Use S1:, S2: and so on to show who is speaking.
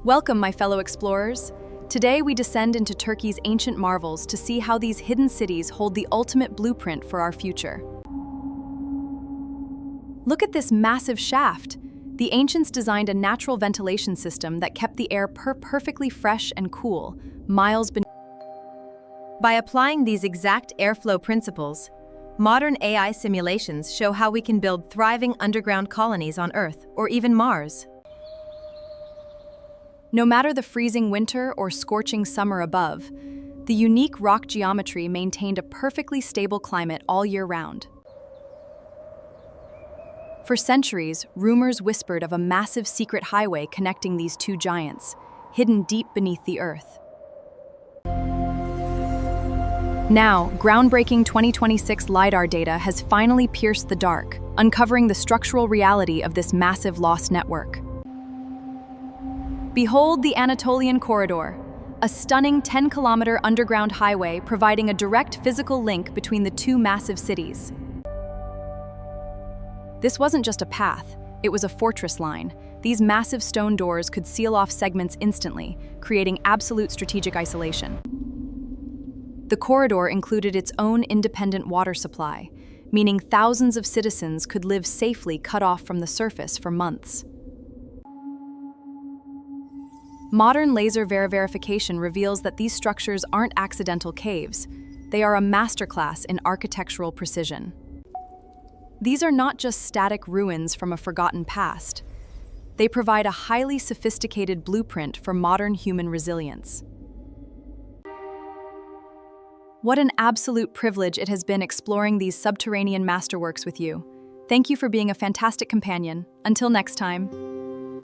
S1: Welcome, my fellow explorers. Today we descend into Turkey's ancient marvels to see how these hidden cities hold the ultimate blueprint for our future. Look at this massive shaft. The ancients designed a natural ventilation system that kept the air perfectly fresh and cool, miles beneath.
S2: By applying these exact airflow principles, modern AI simulations show how we can build thriving underground colonies on Earth or even Mars.
S1: No matter the freezing winter or scorching summer above, the unique rock geometry maintained a perfectly stable climate all year round. For centuries, rumors whispered of a massive secret highway connecting these two giants, hidden deep beneath the Earth. Now, groundbreaking 2026 LiDAR data has finally pierced the dark, uncovering the structural reality of this massive lost network. Behold the Anatolian Corridor, a stunning 10-kilometer underground highway providing a direct physical link between the two massive cities. This wasn't just a path, it was a fortress line. These massive stone doors could seal off segments instantly, creating absolute strategic isolation. The corridor included its own independent water supply, meaning thousands of citizens could live safely cut off from the surface for months. Modern laser verification reveals that these structures aren't accidental caves. They are a masterclass in architectural precision. These are not just static ruins from a forgotten past. They provide a highly sophisticated blueprint for modern human resilience. What an absolute privilege it has been exploring these subterranean masterworks with you. Thank you for being a fantastic companion. Until next time.